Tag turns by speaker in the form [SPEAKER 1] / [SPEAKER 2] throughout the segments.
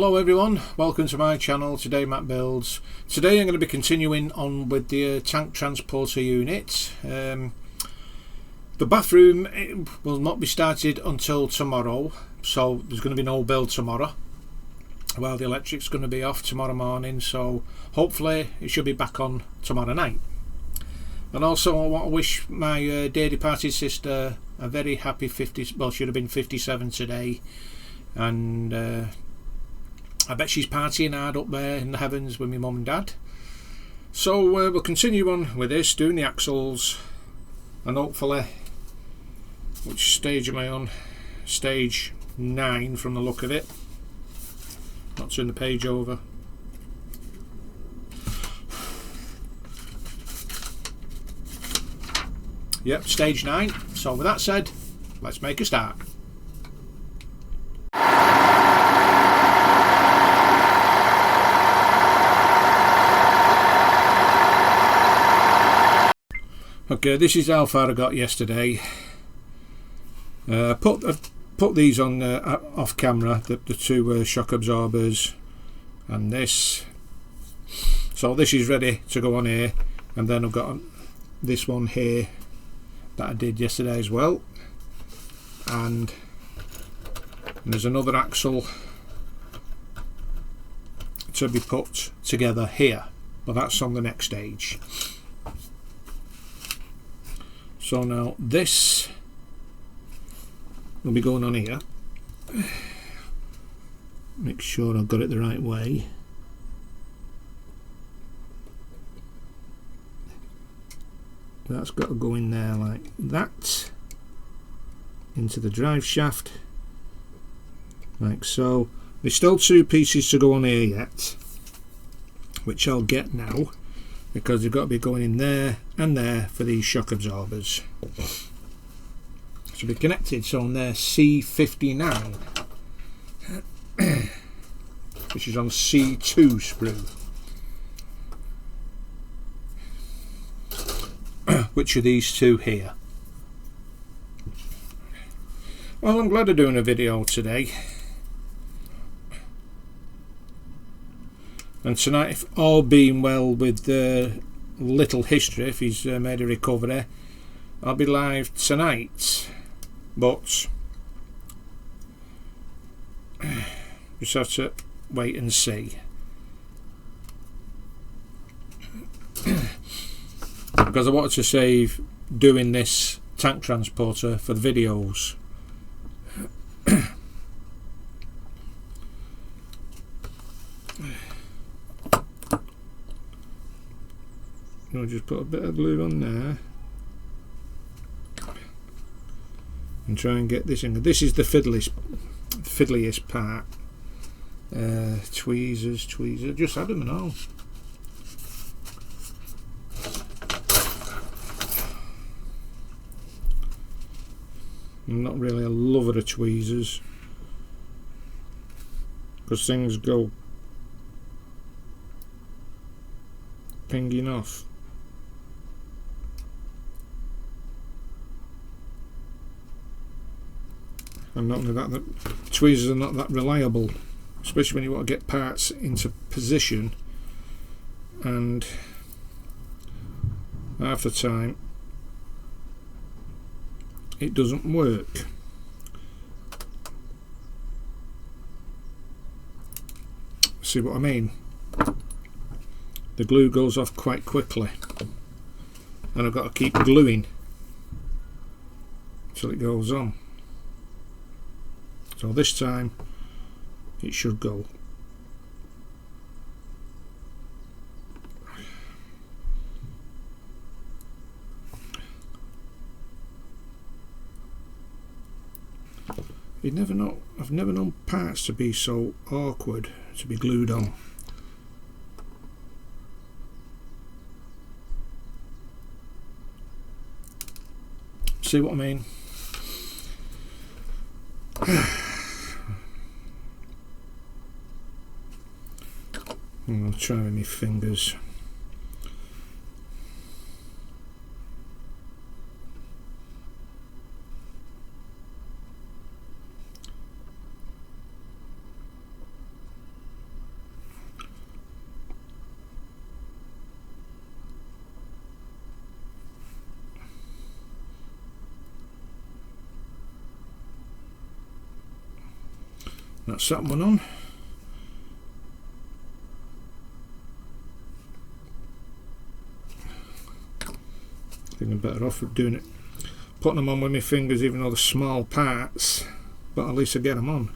[SPEAKER 1] Hello everyone, welcome to my channel. Today Matt Builds. Today I'm going to be continuing on with the tank transporter unit. The bathroom will not be started until tomorrow, so there's going to be no build tomorrow while the electric's going to be off tomorrow morning, so hopefully it should be back on tomorrow night. And also I want to wish my dear departed sister a very happy 50, well, should have been 57 today, and I bet she's partying hard up there in the heavens with my mum and dad. So we'll continue on with this, doing the axles, and hopefully, which stage am I on? Stage 9 from the look of it. Not turn the page over. Yep, stage 9. So with that said, let's make a start. Okay, this is how far I got yesterday. I've put these on off camera, the two shock absorbers and this. So this is ready to go on here, and then I've got this one here that I did yesterday as well, and there's another axle to be put together here, but that's on the next stage. So now this will be going on here. Make sure I've got it the right way. That's got to go in there like that, into the drive shaft, like so. There's still two pieces to go on here yet, which I'll get now, because they've got to be going in there and there for these shock absorbers to be connected. So on there C59, which is on C2 sprue. Which are these two here? Well, I'm glad I'm doing a video today. And tonight, if all being well with little history, if he's made a recovery, I'll be live tonight. But just have to wait and see. Because I wanted to save doing this tank transporter for the videos. I'll just put a bit of glue on there and try and get this in. This is the fiddliest part. Tweezers, just add them and all. I'm not really a lover of tweezers because things go pinging off. And not only that, the tweezers are not that reliable, especially when you want to get parts into position, and half the time it doesn't work. See what I mean? The glue goes off quite quickly, and I've got to keep gluing till it goes on. So this time it should go. I've never known parts to be so awkward to be glued on. See what I mean? I'll try with my fingers. That's that one on. I think I'm better off doing it, putting them on with my fingers, even though they're small parts, but at least I get them on.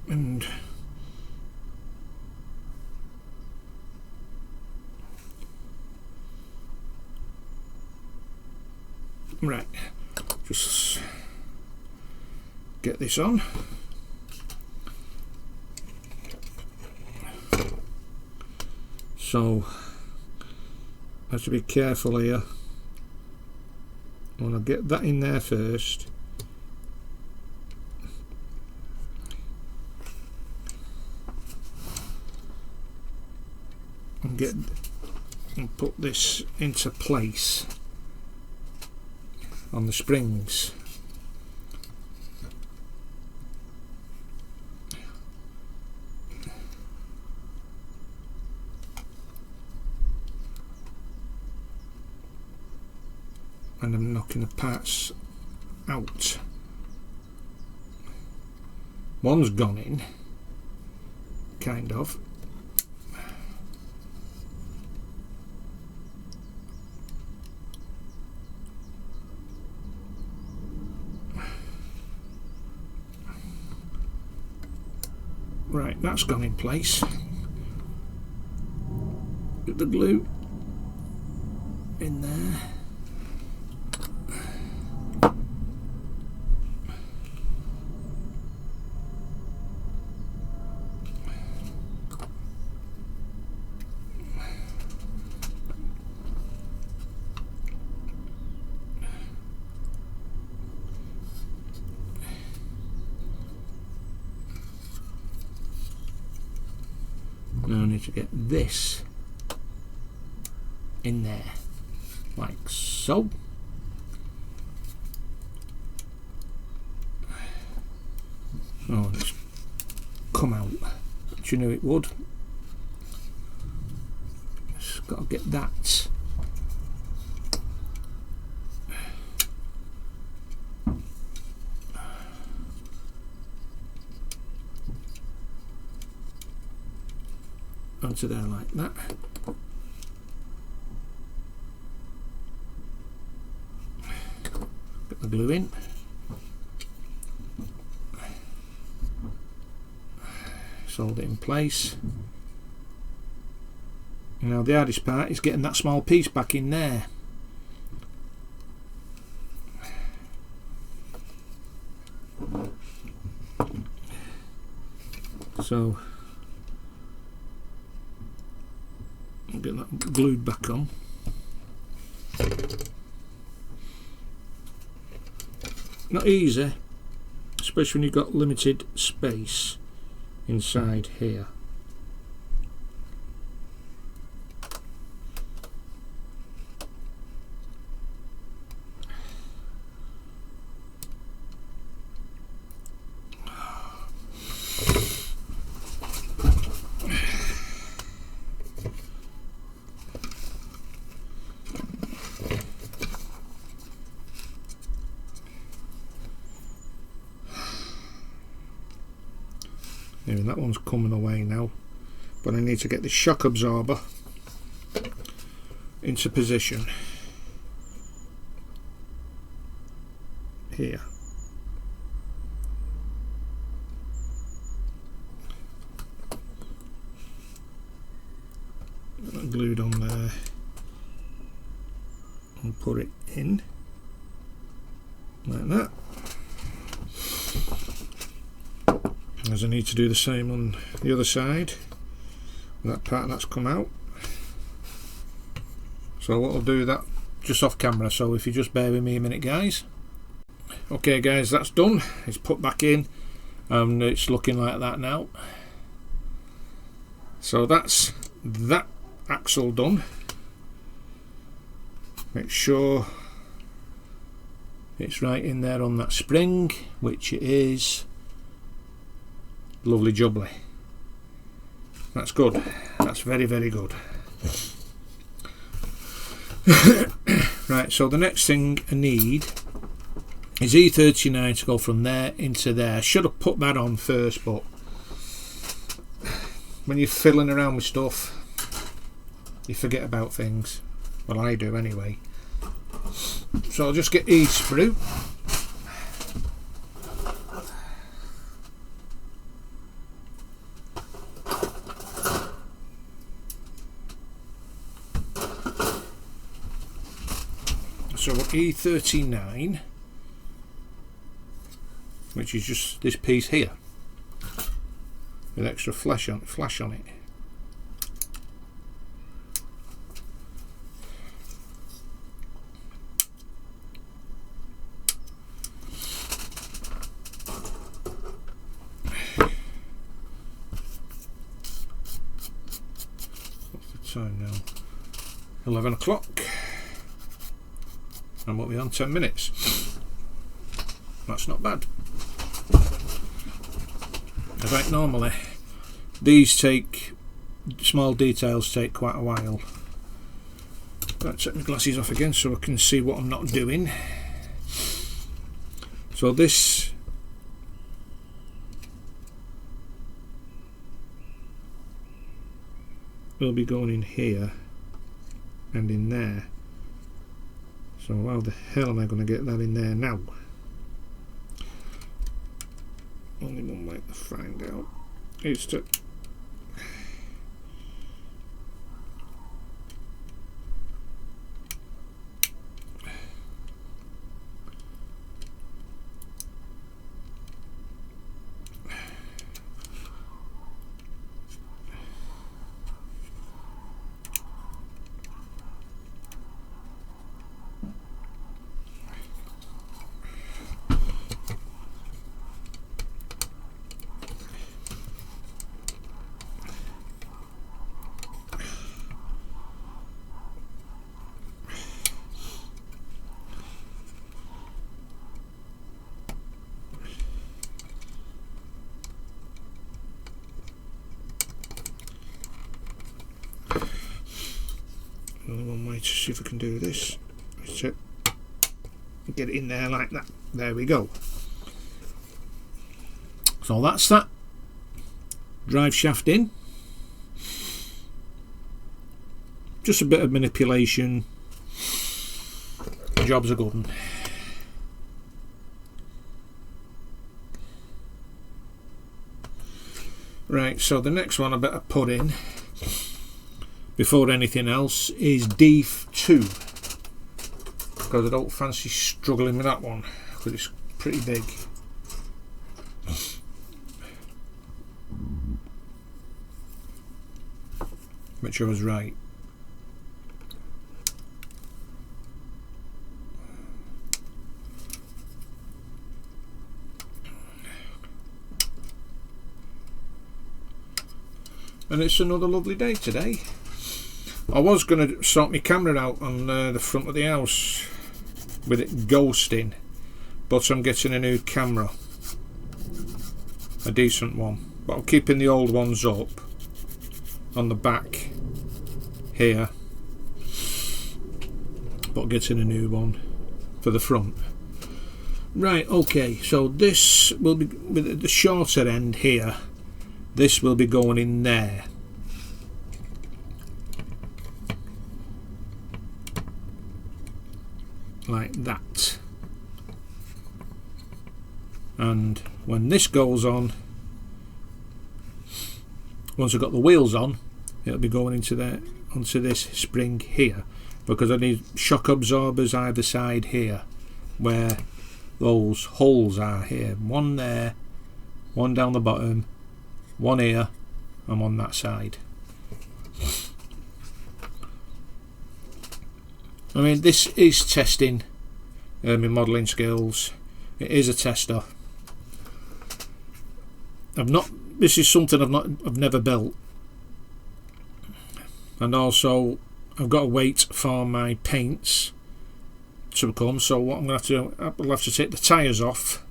[SPEAKER 1] And right, just get this on. So I have to be careful here. I want to get that in there first. And put this into place on the springs. And I'm knocking the parts out. One's gone in, kind of. Right, that's gone in place. Get the glue in there. Now I need to get this in there, like so. Oh, it's come out, but you knew it would. Just got to get that. Onto there like that. Get the glue in. Hold it in place. Now the hardest part is getting that small piece back in there. So I'll get that glued back on. Not easy, especially when you've got limited space inside here. And that one's coming away now, but I need to get the shock absorber into position here. Glued on there and put it in like that. As I need to do the same on the other side, that part that's come out. So what I'll do that just off camera, so if you just bear with me a minute guys. Okay guys, that's done, it's put back in and it's looking like that now. So that's that axle done. Make sure it's right in there on that spring, which it is. Lovely jubbly. That's good. That's very, very good. Right, so the next thing I need is E39 to go from there into there. Should have put that on first, but when you're fiddling around with stuff, you forget about things. Well, I do anyway. So I'll just get E sprue. So E39, which is just this piece here with extra flash on it. What's the time now? 11 o'clock. And we'll be on 10 minutes. That's not bad. In fact, normally these small details take quite a while. I'll take my glasses off again so I can see what I'm not doing. So this will be going in here and in there. So how the hell am I going to get that in there now? Only one way to find out is to only one way to see if I can do this is to get it in there like that. There we go. So that's that drive shaft in. Just a bit of manipulation. The job's a good one. Right, so the next one I better put in before anything else is D2, because I don't fancy struggling with that one because it's pretty big. Make sure I was right. And it's another lovely day today. I was going to sort my camera out on the front of the house with it ghosting, but I'm getting a new camera, a decent one, but I'm keeping the old ones up on the back here, but getting a new one for the front. Right, okay, so this will be with the shorter end here. This will be going in there. Like that. And when this goes on, once I've got the wheels on, it'll be going into there, onto this spring here, because I need shock absorbers either side here, where those holes are here. One there, one down the bottom, one here, and on that side. I mean, this is testing my modelling skills. It is a tester. This is something I've never built, and also I've got to wait for my paints to come, so what I'm going to have to do, I'll have to take the tyres off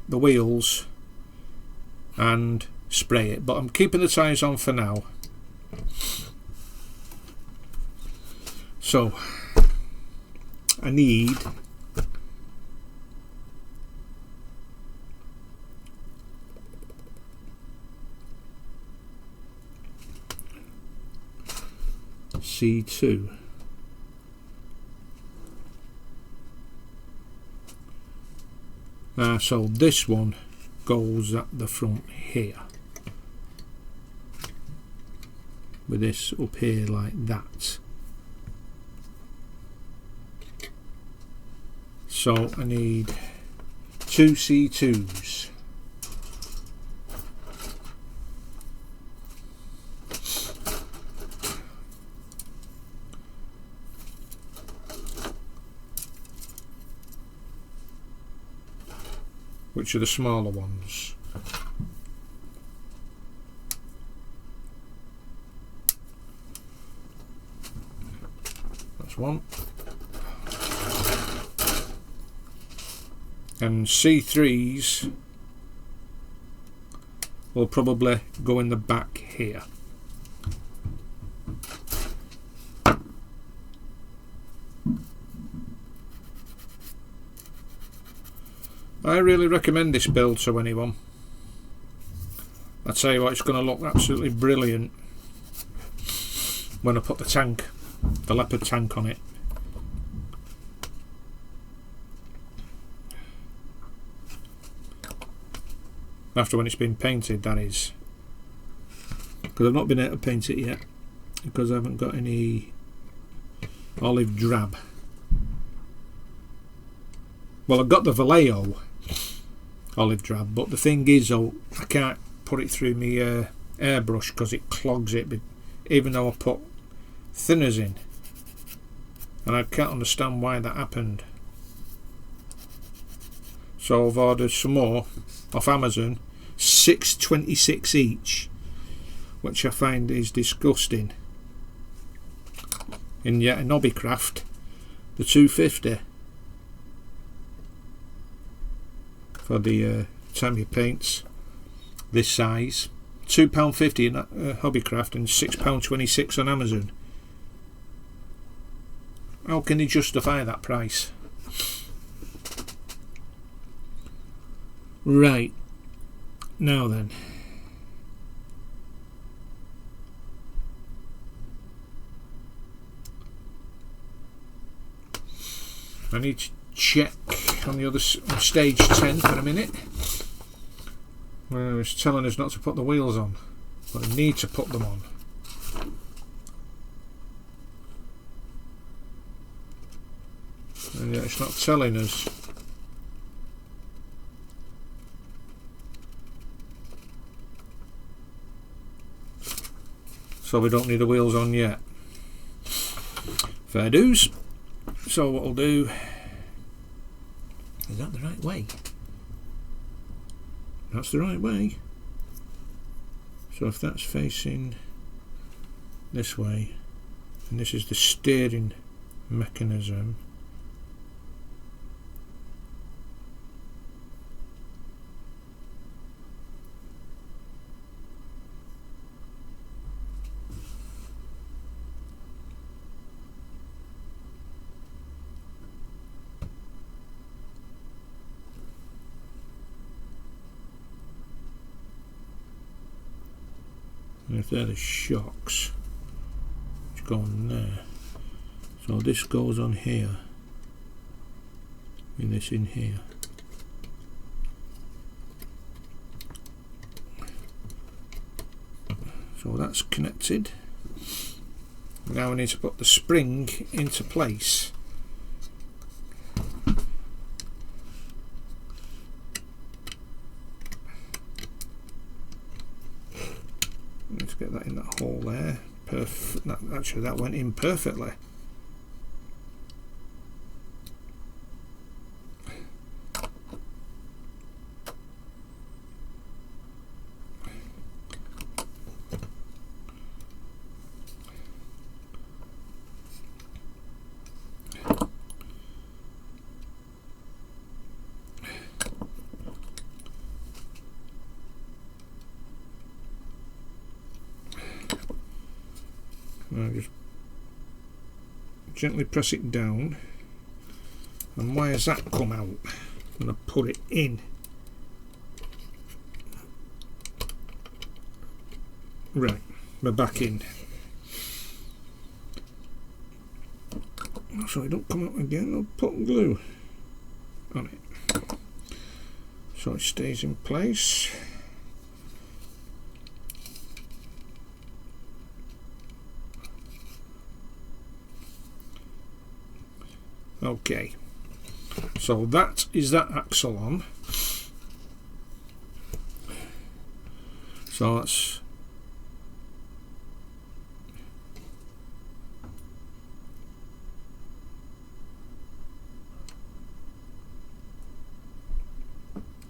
[SPEAKER 1] the wheels and spray it, but I'm keeping the tyres on for now. So I need C2. So this one goes at the front here, with this up here like that. So I need 2 C2s. Which are the smaller ones. That's one. And C3s will probably go in the back here. I really recommend this build to anyone. I tell you what, it's going to look absolutely brilliant when I put the tank, the leopard tank, on it. After when it's been painted, that is. Because I've not been able to paint it yet, because I haven't got any olive drab. Well, I've got the Vallejo olive drab, but the thing is, I can't put it through my airbrush because it clogs it, even though I put thinners in, and I can't understand why that happened. So I've ordered some more off Amazon, $6.26 each, which I find is disgusting. And yet in Hobbycraft, the $2.50 for the Tamiya paints this size, £2.50 in Hobbycraft and £6.26 on Amazon. How can they justify that price? Right, now then, I need to check on the other on stage 10 for a minute. Well, it's telling us not to put the wheels on, but I need to put them on. And yet it's not telling us. So we don't need the wheels on yet. Fair dues. So what I'll do, is that the right way? That's the right way. So if that's facing this way, and this is the steering mechanism, and if they're the shocks, which go on there, so this goes on here, and this in here. So that's connected. Now we need to put the spring into place. Let's get that in that hole there. Actually, that went in perfectly. Now just gently press it down, and why has that come out? I'm going to put it in. Right, we're back in. So it don't come out again, I'll put glue on it so it stays in place. Okay, so that is that axle on. So that's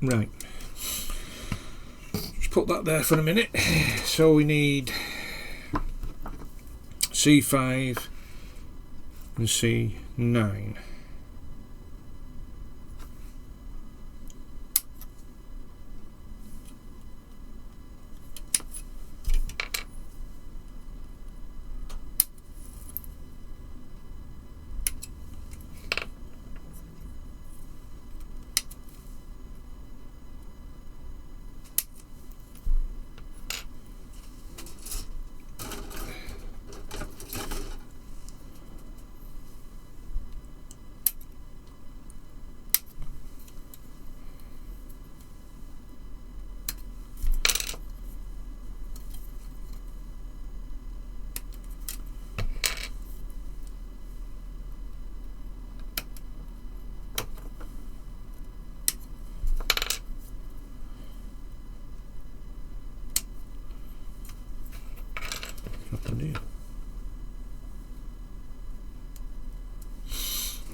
[SPEAKER 1] right. Just put that there for a minute. So we need C5 and C9.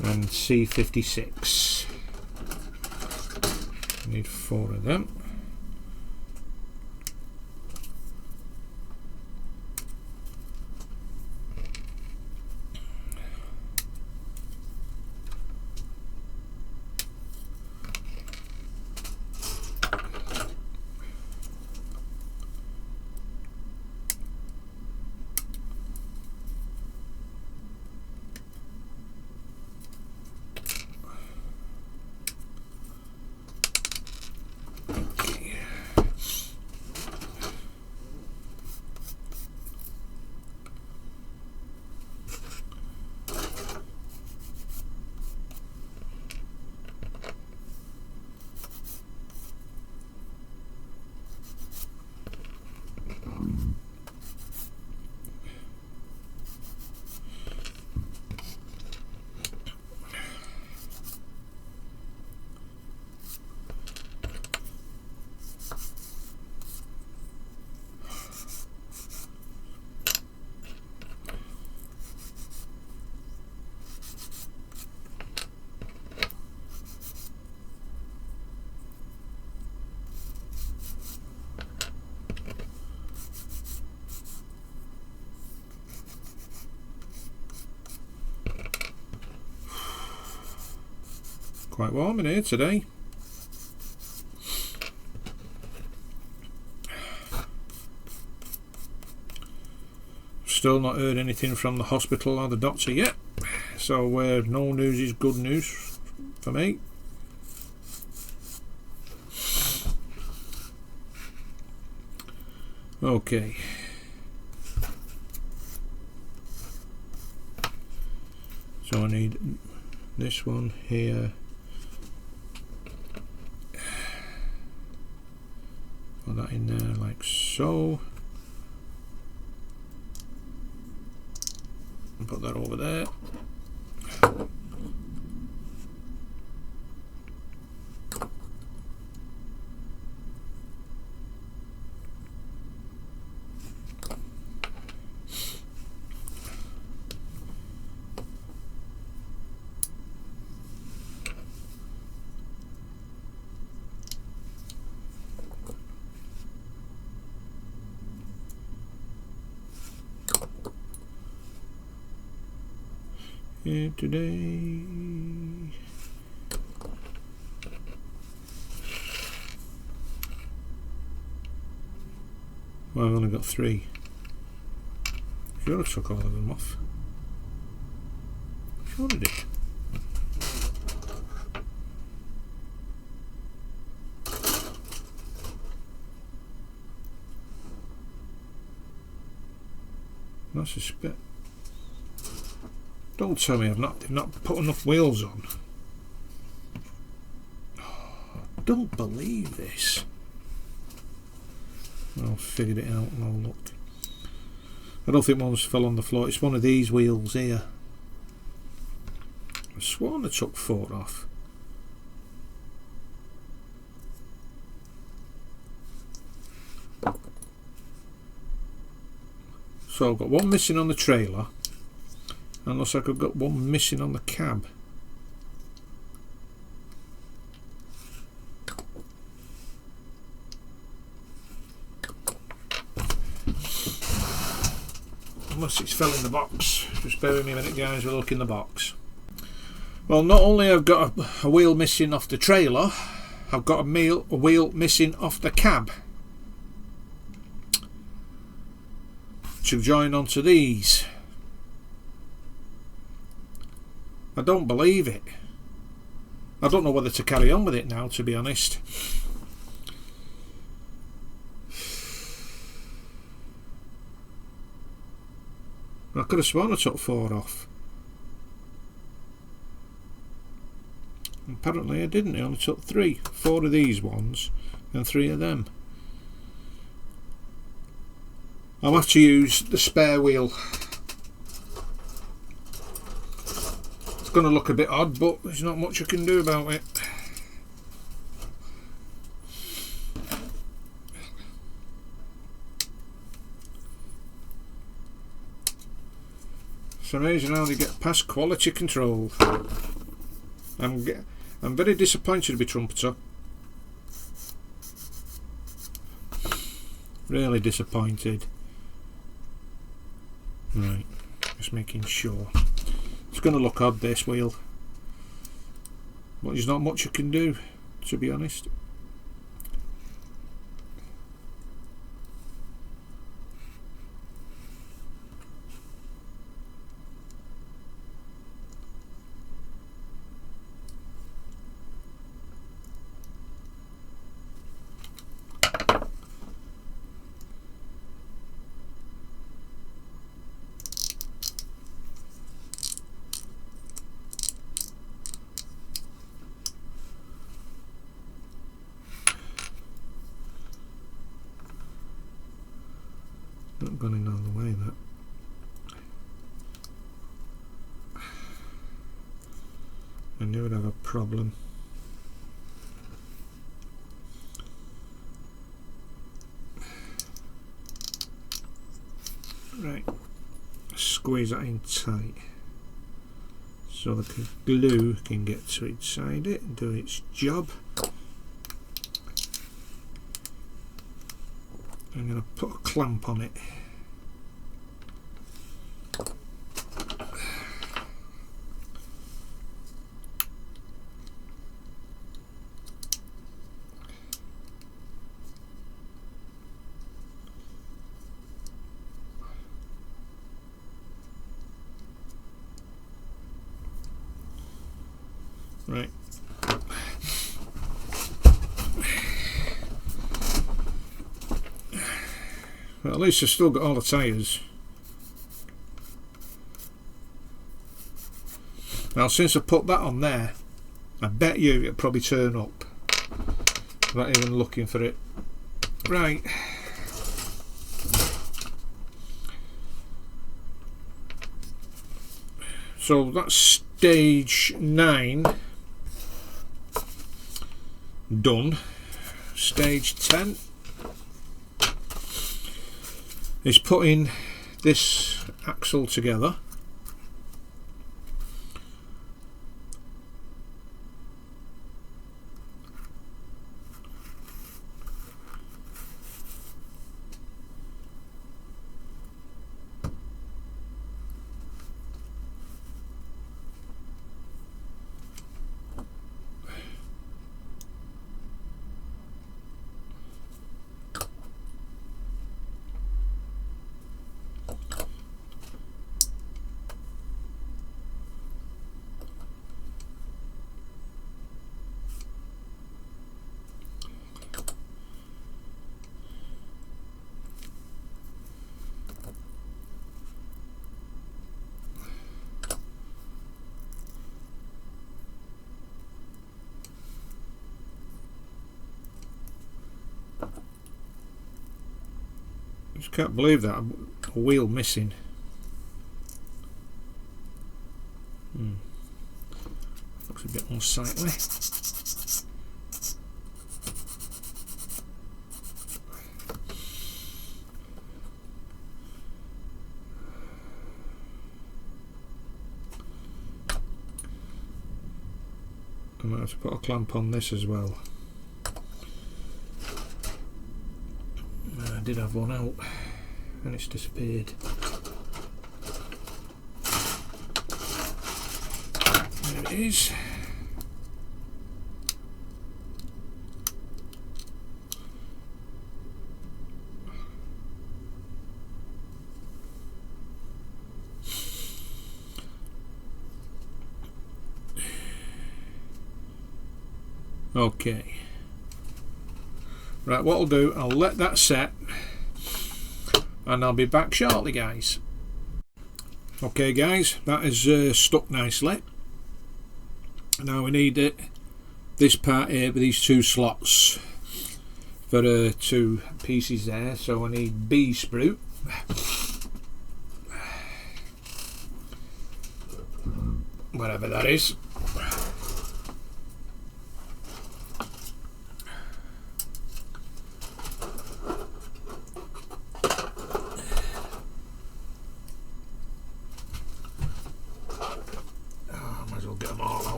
[SPEAKER 1] And C56. Need 4 of them. Quite warm in here today. Still not heard anything from the hospital or the doctor yet, so no news is good news for me. Okay. So I need this one here. Put that in there like so. And put that over there. Here today. Well, I've only got 3. Sure I took all of them off. Sure I did. I suspect. Don't tell me they've not put enough wheels on. Oh, I don't believe this. I'll figure it out and I'll look. I don't think one's fell on the floor. It's one of these wheels here. I sworn I took 4 off. So I've got one missing on the trailer, and looks like I've got one missing on the cab. Unless it's fell in the box. Just bear with me a minute, guys, we'll look in the box. Well, not only have I got a wheel missing off the trailer, I've got a wheel missing off the cab to join onto these. I don't believe it. I don't know whether to carry on with it now, to be honest. I could have sworn I took 4 off. Apparently I didn't. I only took 3. 4 of these ones and 3 of them. I'll have to use the spare wheel. It's going to look a bit odd, but there's not much I can do about it. It's amazing how they get past quality control. I'm very disappointed to be trumpeter. Really disappointed. Right, just making sure. It's going to look odd, this wheel, but there's not much I can do, to be honest. Not gone in all the way, that. I knew I'd have a problem. Right, squeeze that in tight so the glue can get to inside it and do its job. I'm going to put a clamp on it. Right. Well, at least I've still got all the tyres. Now, since I put that on there, I bet you it'll probably turn up without even looking for it. Right. So that's stage 9 done. Stage 10 is putting this axle together. just can't believe that. A wheel missing. Looks a bit unsightly. I might have to put a clamp on this as well. I did have one out and it's disappeared. There it is. Okay. Right, what I'll do, I'll let that set and I'll be back shortly, guys. Okay guys, that is stuck nicely. Now we need this part here with these two slots for two pieces there, so I need B sprue. Whatever that is.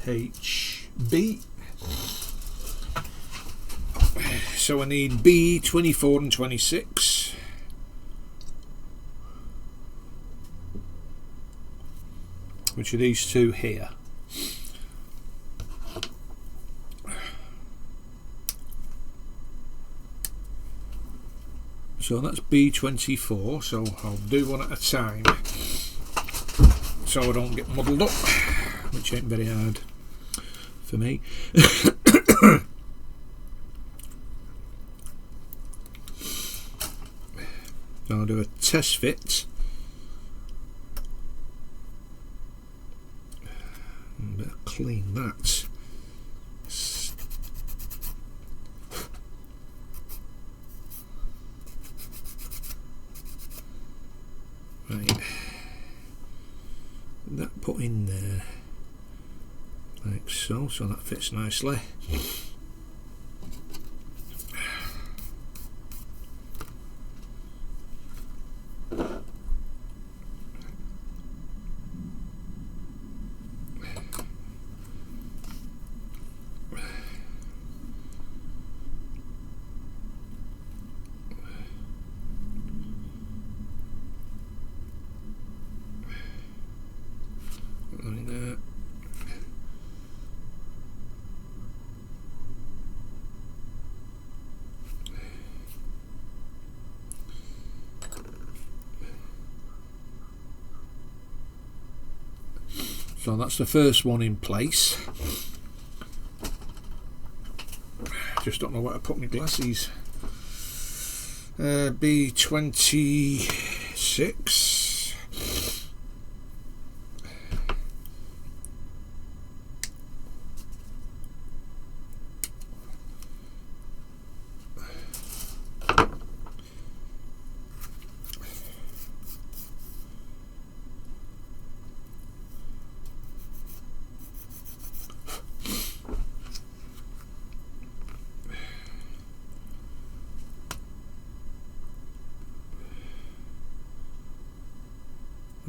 [SPEAKER 1] HB. So I need B 24 and 26. Which are these two here. So that's B24, so I'll do one at a time so I don't get muddled up, which ain't very hard for me. I'll do a test fit. Better clean that. Right. That put in there. Like so, so that fits nicely. So that's the first one in place. Just don't know where to put my glasses. B26.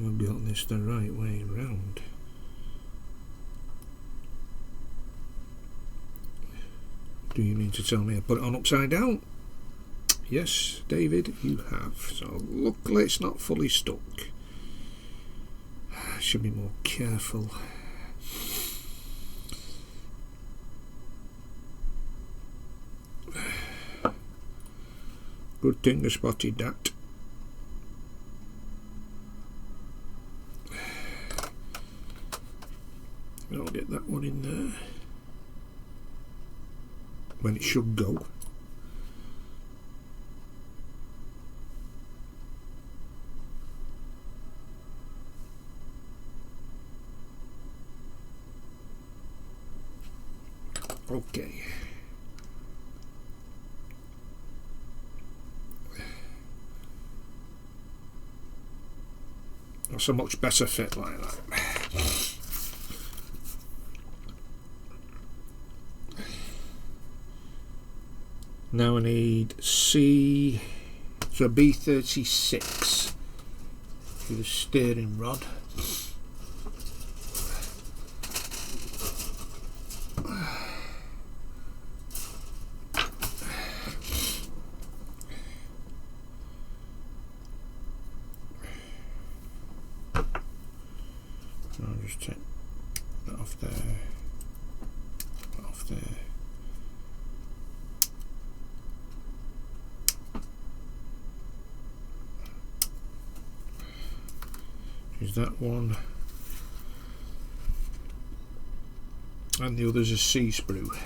[SPEAKER 1] I've got this the right way round. Do you mean to tell me I put it on upside down? Yes, David, you have. So luckily it's not fully stuck. I should be more careful. Good thing I spotted that. I'll get that one in there when it should go. Okay. That's a much better fit like that. Now I need C, so B36 for the steering rod. I'll just take that off there, that off there. Use that one, and the other's a C sprue.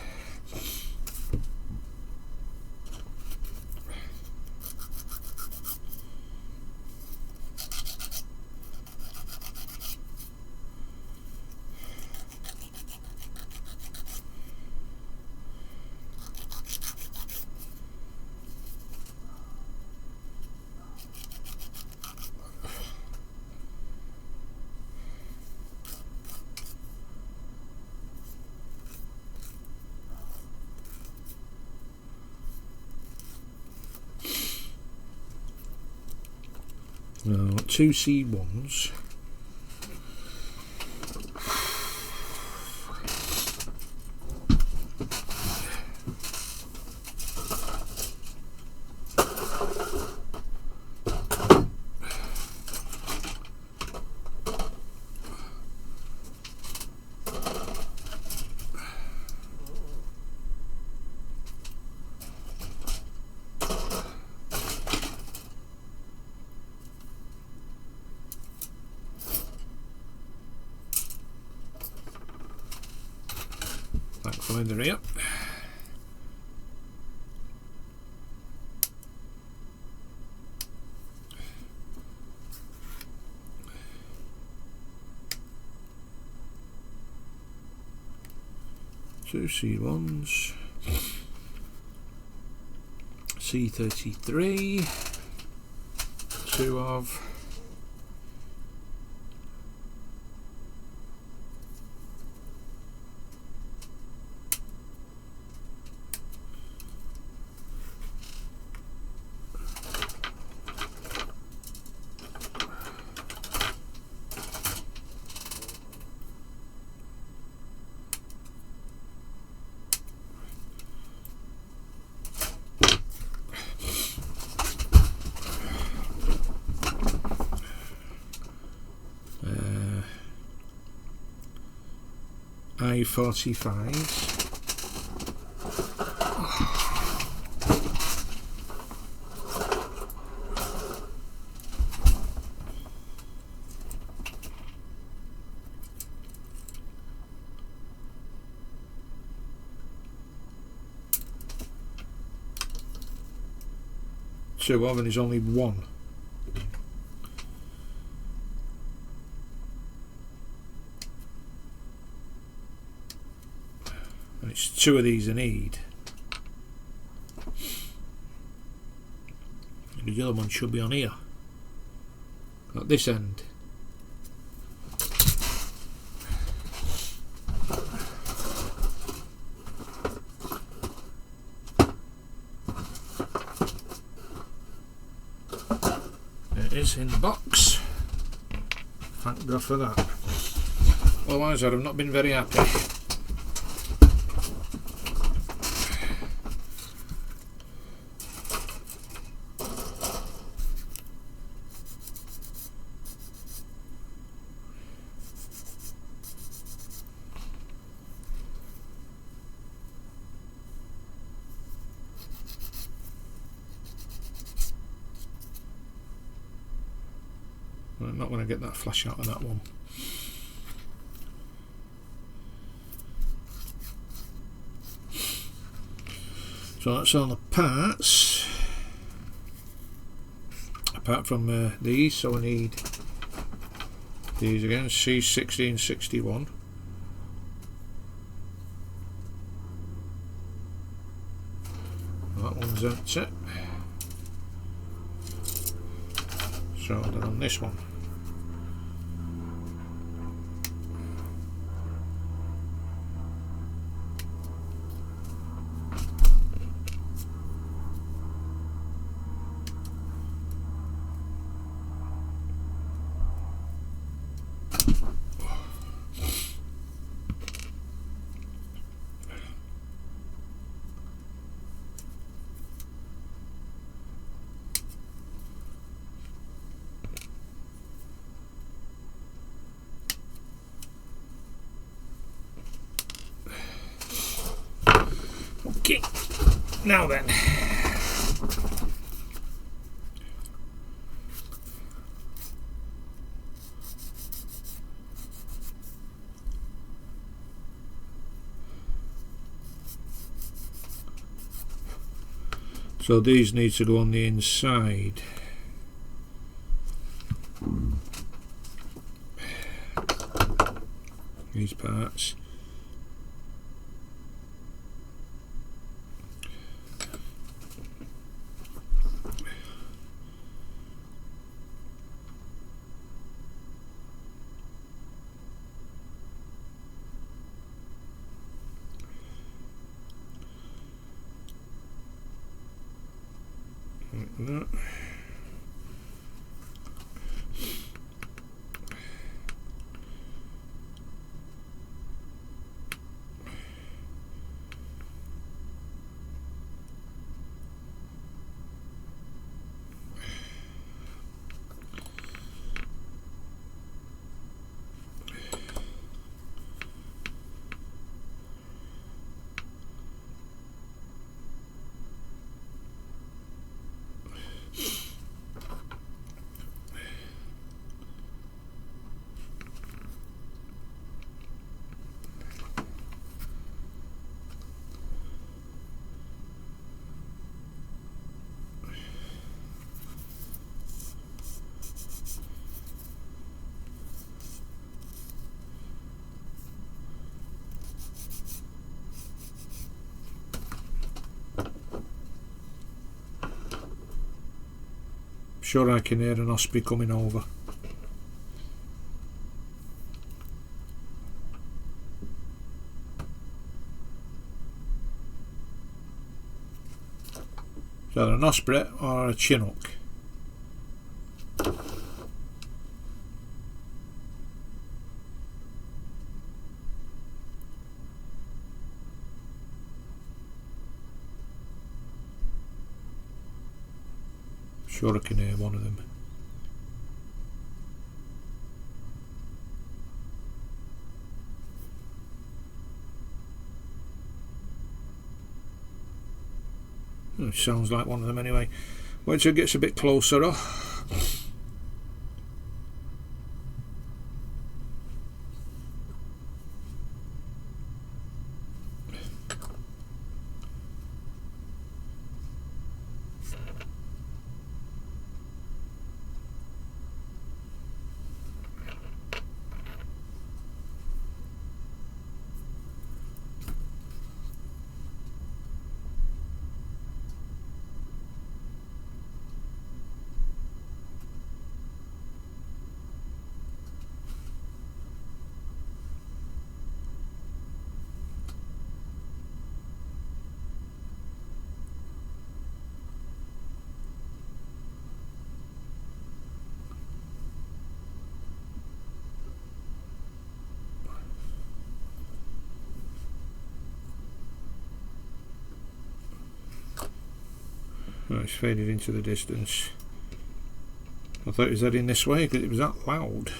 [SPEAKER 1] Now, 2 C1s. Thankfully they're here. Two C1s, C33, 2 of I-45s. Two of, and there's only one. And it's 2 of these I need. And the other one should be on here, at this end. There it is in the box. Thank God for that. Otherwise I'd have not been very happy. I'm not going to get that flash out of that one. So that's all the parts, apart from these. So I need these again, C60 and 61. That one's empty. So then on this one, Okay, now then. So these need to go on the inside. These parts. Like that. Sure, I can hear an osprey coming over. Is that an osprey or a chinook? Sure, I can hear one of them. It sounds like one of them anyway. Once it gets a bit closer, it's faded into the distance. I thought it was heading this way because it was that loud.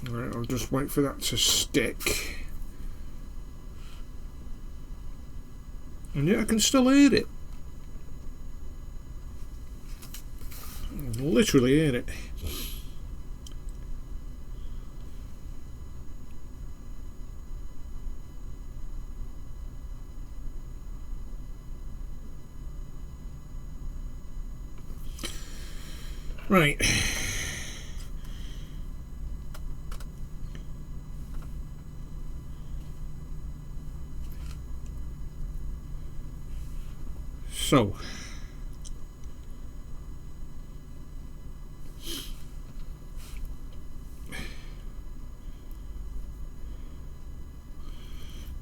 [SPEAKER 1] Right, I'll just wait for that to stick. And yet I can still hear it. I can literally hear it. Right. So,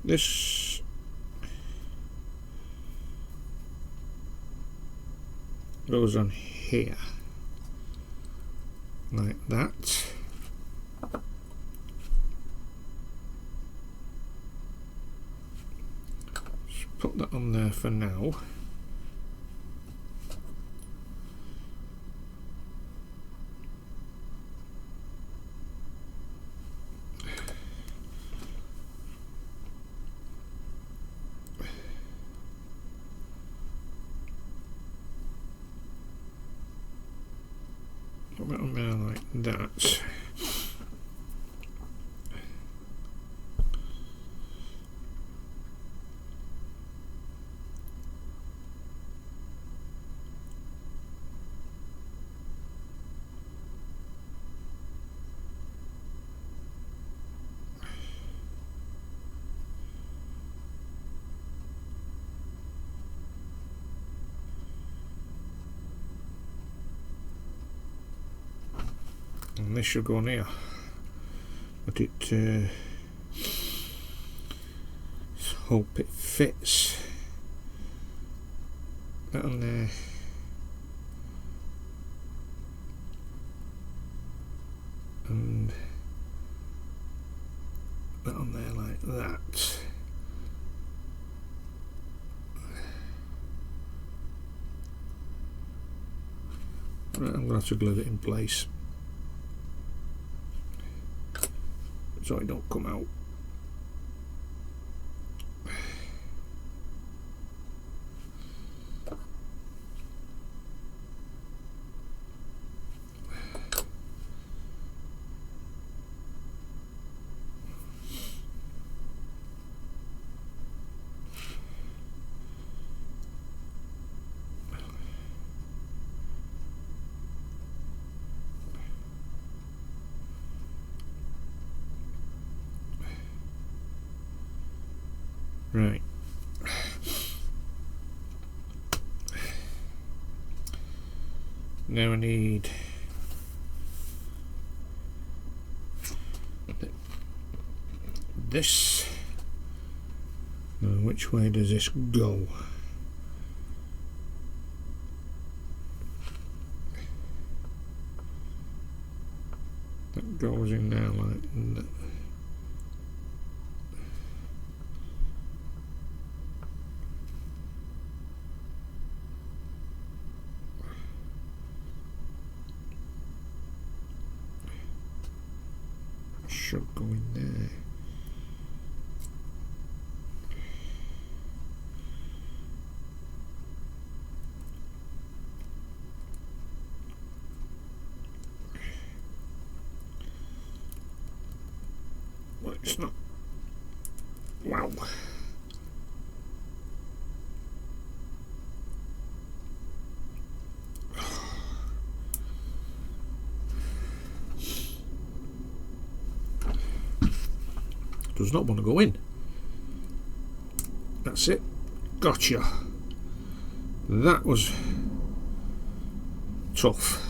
[SPEAKER 1] this goes on here, like that. put that on there for now. Put that on there like that. And this should go on here, but it let's hope it fits. That on there, and that on there like that. Right, I'm going to have to glue it in place so it don't come out. Right. Now I need this. Now which way does this go? That goes in there like that. Should go in there. Well, it's not. Wow. Does not want to go in. That's it. Gotcha. That was tough.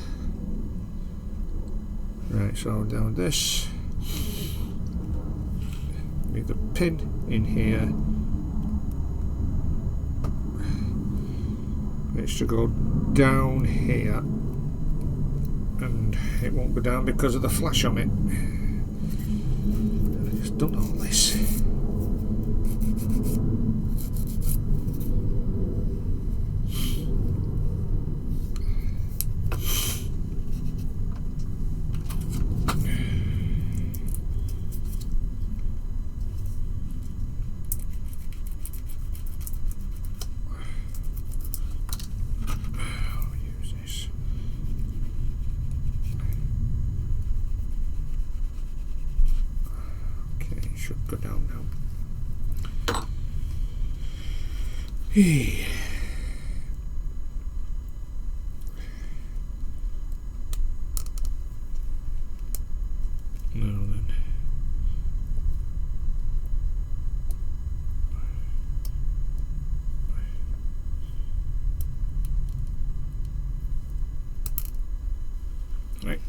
[SPEAKER 1] Right, so down this. Need the pin in here. It's to go down here, and it won't go down because of the flash on it. Done all this. I'll use this. Should go down now. Hey. Now then. Right.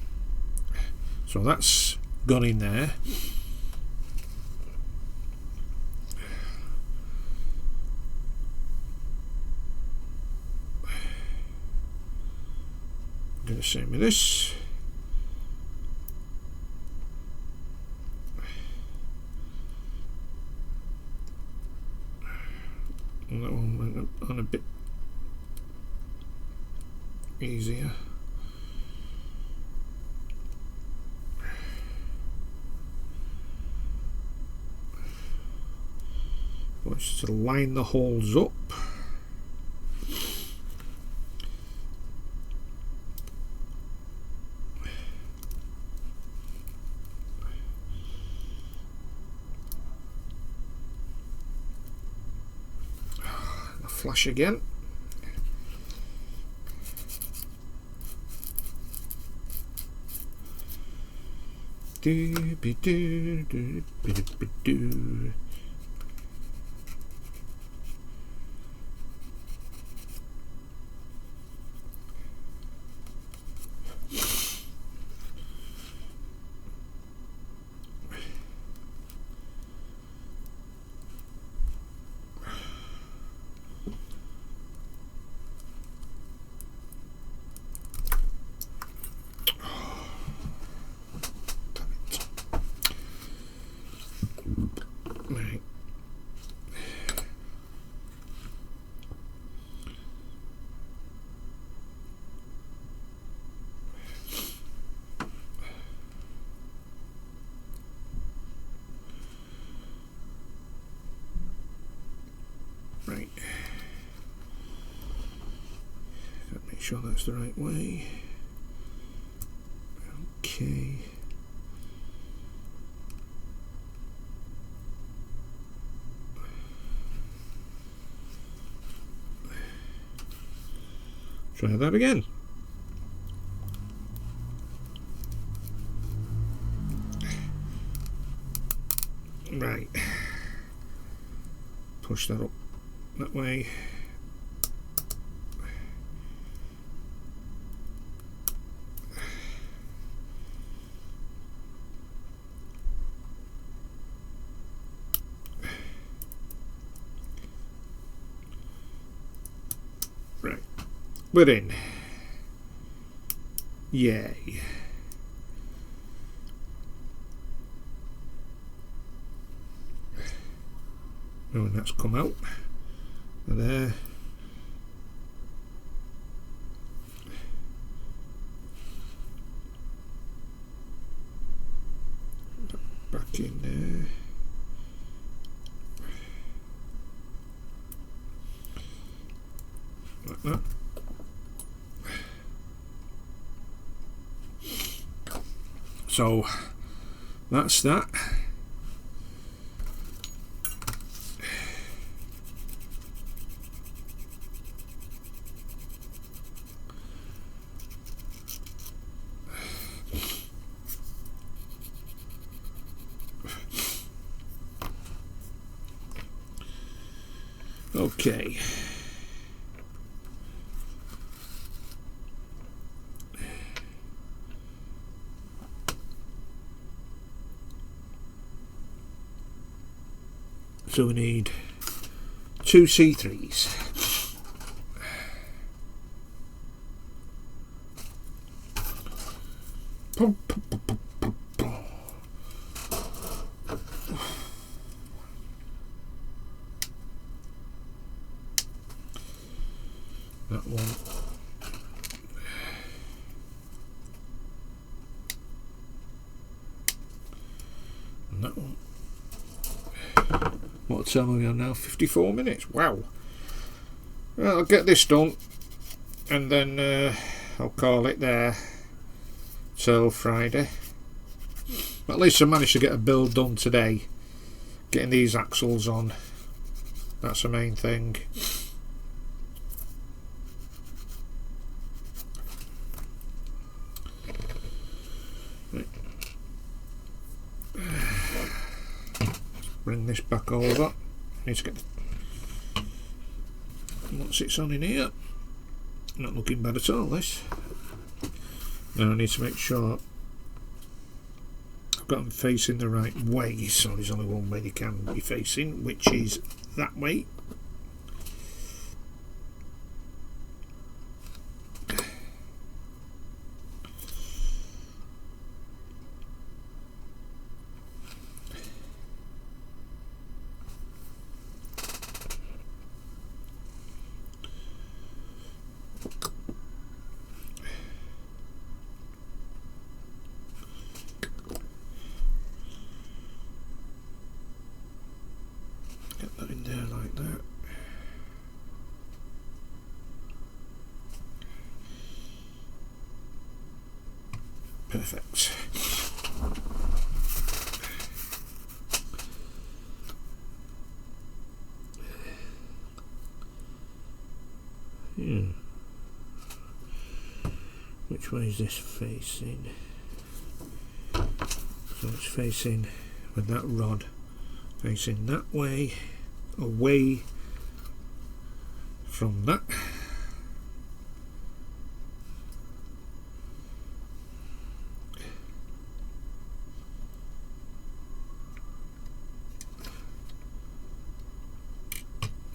[SPEAKER 1] So that's gone in there. Do the same with this. And easier. Let's to line the holes up. The flash again. Right. Gotta make sure that's the right way. Okay. Try that again. Right. Push that up that way. Right. We're in. Yay. Oh, and that's come out. There. Back in there. Like that. So that's that. Okay. So we need 2 C3s. That one. And that one. What time are we on now? 54 minutes. Wow. Well, I'll get this done and then I'll call it there till Friday. At least I managed to get a build done today. Getting these axles on. That's the main thing. Right. Bring this back over. Need to get what sits on in here. Not looking bad at all, this. Now I need to make sure I've got them facing the right way, so there's only one way they can be facing, which is that way. Perfect. Which way is this facing? So it's facing with that rod facing that way, away from that.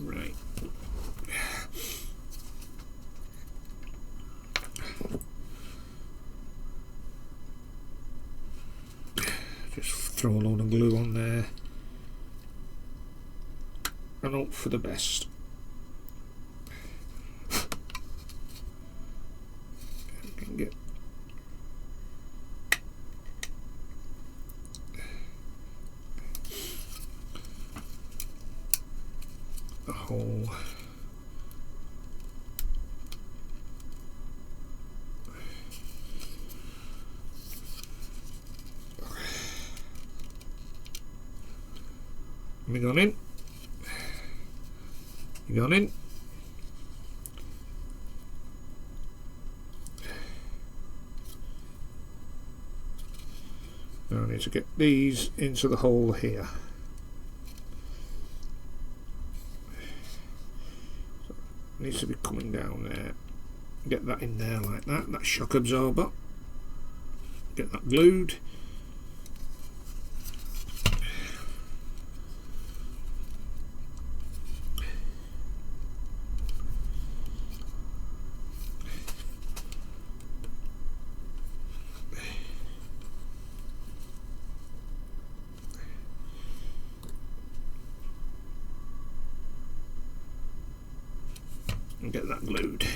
[SPEAKER 1] Right. Just throw a load of glue on there and hope for the best. You can get a hole. Have you gone in? You gone in? Now I need to get these into the hole here. So it needs to be coming down there. Get that in there like that. That shock absorber. Get that glued. And get that glued.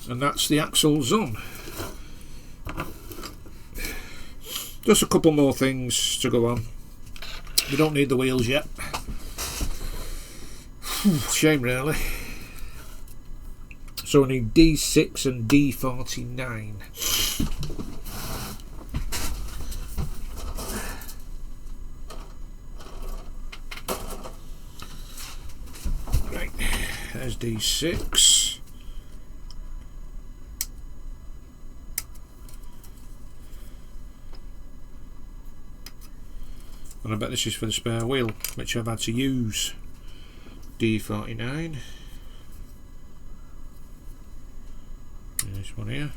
[SPEAKER 1] And that's the axles on. Just a couple more things to go on. We don't need the wheels yet. Shame really. So I need D6 and D49. There's D6. And I bet this is for the spare wheel, which I've had to use. D49. This one here.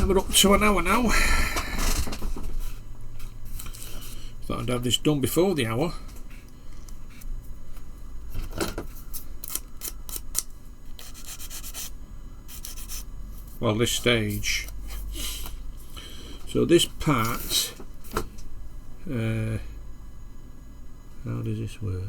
[SPEAKER 1] We're up to an hour now. Thought I'd have this done before the hour. Well, this stage. So this part, how does this work?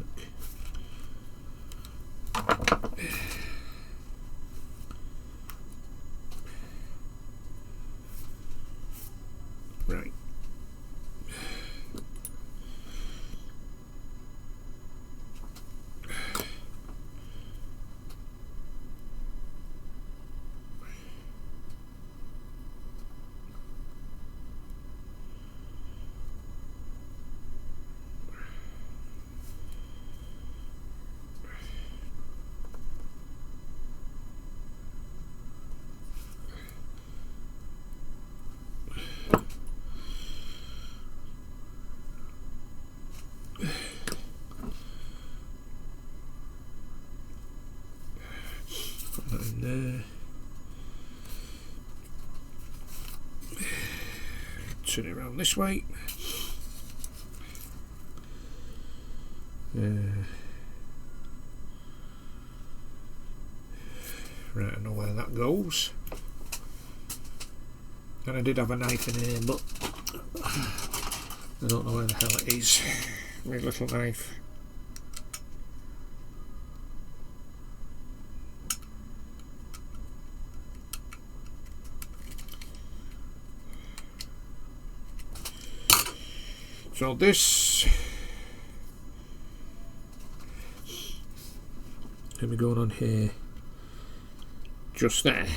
[SPEAKER 1] Right. Put that in there. turn it around this way. Right, I know where that goes. And I did have a knife in here, but I don't know where the hell it is. My little knife. So this can be going on here, just there.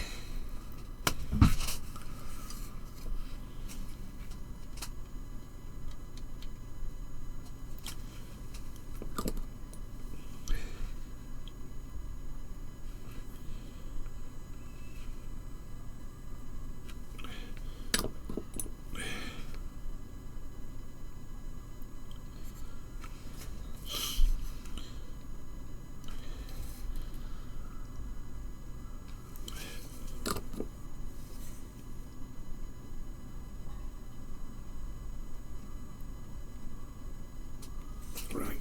[SPEAKER 1] Right.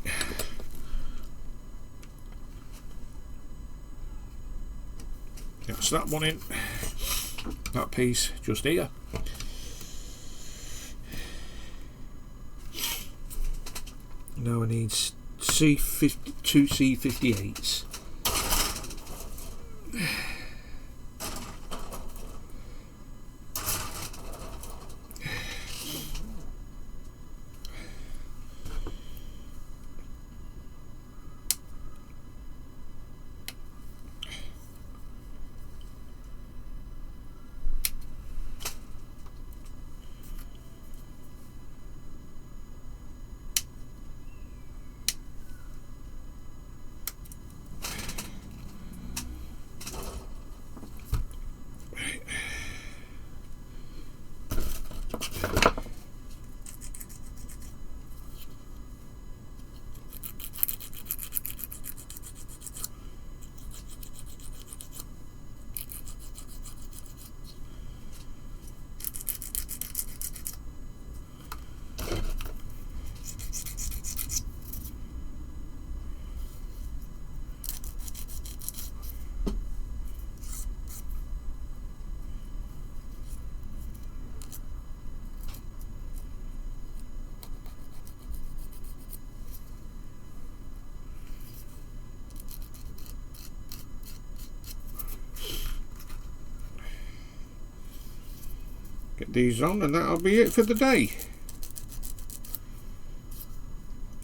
[SPEAKER 1] That's that one in. That piece just here. Now I need two C58s. Get these on and that'll be it for the day.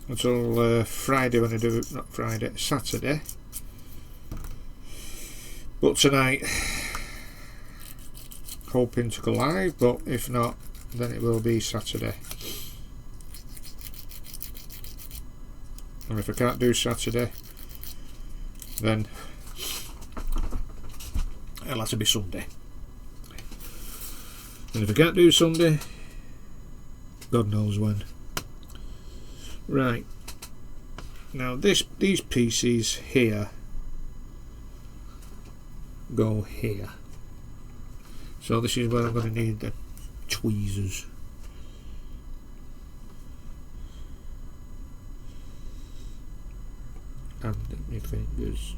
[SPEAKER 1] Until Friday when I do it, not Friday, Saturday. But tonight, hoping to go live, but if not, then it will be Saturday. And if I can't do Saturday, then it'll have to be Sunday. And if I can't do Sunday, God knows when. Right. Now these pieces here go here. So this is where I'm going to need the tweezers. And my fingers.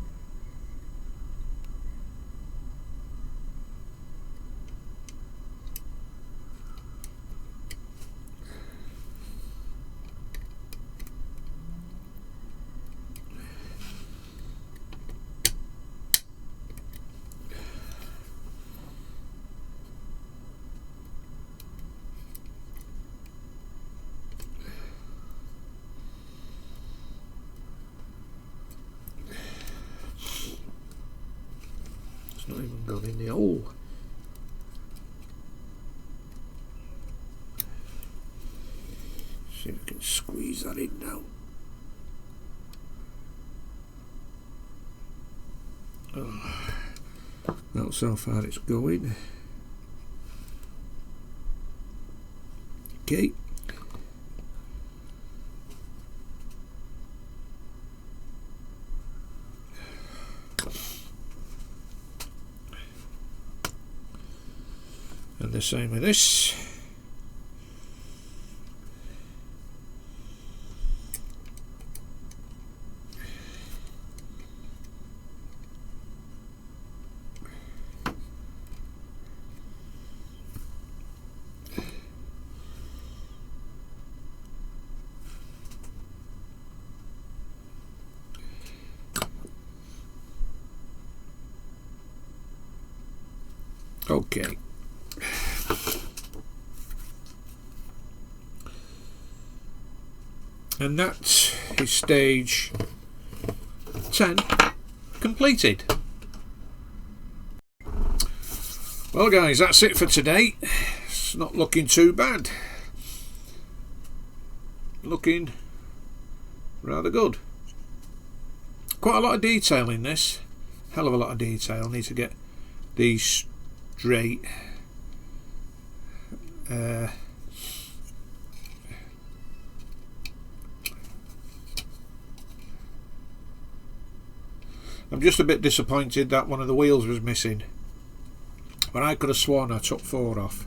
[SPEAKER 1] Not even gone in the hole. See if I can squeeze that in now. Oh, that's how far it's going. Okay. And the same with this. Okay. And that is stage 10 completed. Well guys, that's it for today. It's not looking too bad. Looking rather good. Quite a lot of detail in this. Hell of a lot of detail. Need to get these straight. I'm just a bit disappointed that one of the wheels was missing, but I could have sworn I took 4 off.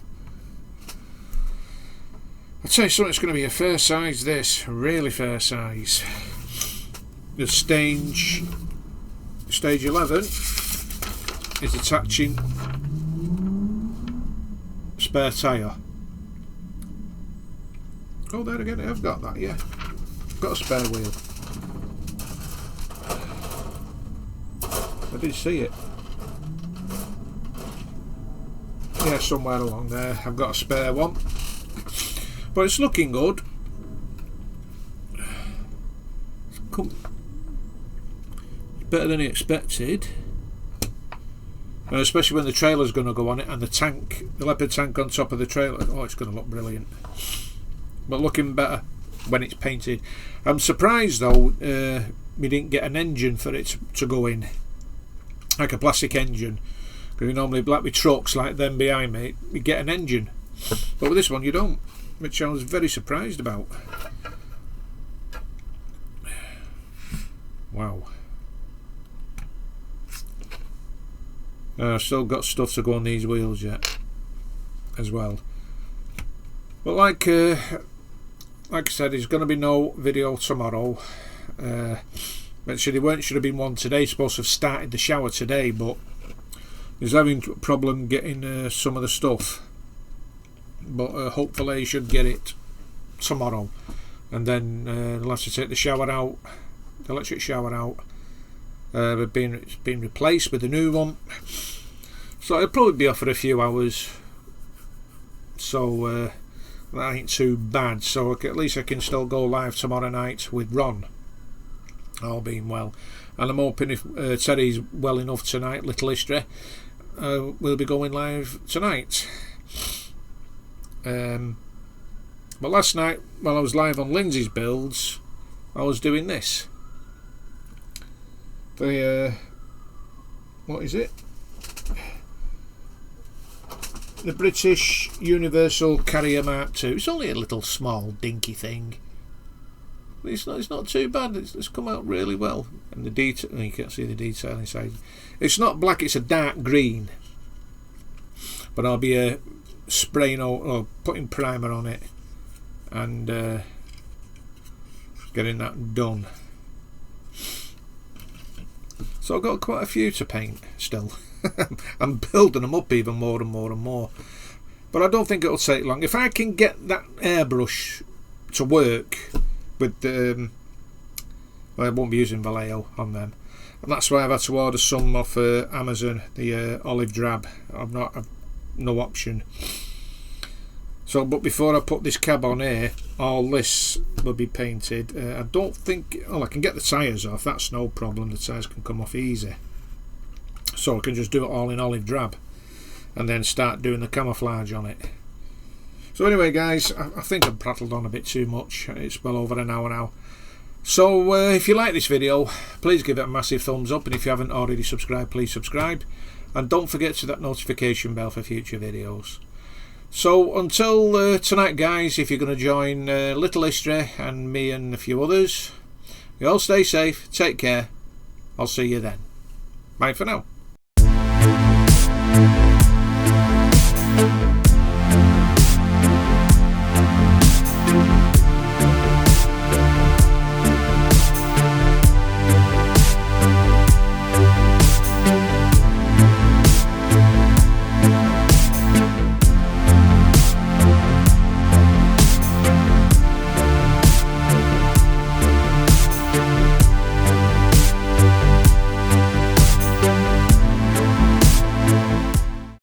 [SPEAKER 1] I'd say something, it's going to be a fair size, this, really fair size. The stage 11 is attaching spare tyre. Oh, there again, I've got that, yeah. I've got a spare wheel. I did see it. Yeah, somewhere along there. I've got a spare one. But it's looking good. It's better than I expected. And especially when the trailer's going to go on it and the tank, the leopard tank on top of the trailer. Oh, it's going to look brilliant. But looking better when it's painted. I'm surprised though we didn't get an engine for it to go in. Like a plastic engine, because normally like with trucks like them behind me, you get an engine, but with this one you don't, which I was very surprised about. Wow. I've still got stuff to go on these wheels yet as well, but like I said, there's going to be no video tomorrow. Actually, there should have been one today. Supposed to have started the shower today, but he's having a problem getting some of the stuff. But hopefully he should get it tomorrow, and then they'll have to take the shower out, the electric shower out. It's been replaced with a new one, so it'll probably be off for a few hours. So that ain't too bad. So at least I can still go live tomorrow night with Ron, all being well, and I'm hoping if Terry's well enough tonight, little history, we'll be going live tonight. But last night while I was live on Lindsay's builds, I was doing this, the what is it, the British Universal Carrier Mark II. It's only a little small dinky thing. It's not too bad. It's come out really well, and the detail, you can't see the detail inside. It's not black, it's a dark green, but I'll be spraying or putting primer on it and getting that done. So I've got quite a few to paint still. I'm building them up even more and more and more, but I don't think it'll take long. If I can get that airbrush to work with the I won't be using Vallejo on them, and that's why I've had to order some off Amazon, the olive drab. I've no option. So, but before I put this cab on here, all this will be painted. I don't think, I can get the tyres off, that's no problem, the tyres can come off easy, so I can just do it all in olive drab and then start doing the camouflage on it. So anyway guys, I think I've prattled on a bit too much. It's well over an hour now. So if you like this video, please give it a massive thumbs up, and if you haven't already subscribed, please subscribe, and don't forget to that notification bell for future videos. So until tonight guys, if you're going to join Little History and me and a few others, you all stay safe, take care, I'll see you then. Bye for now.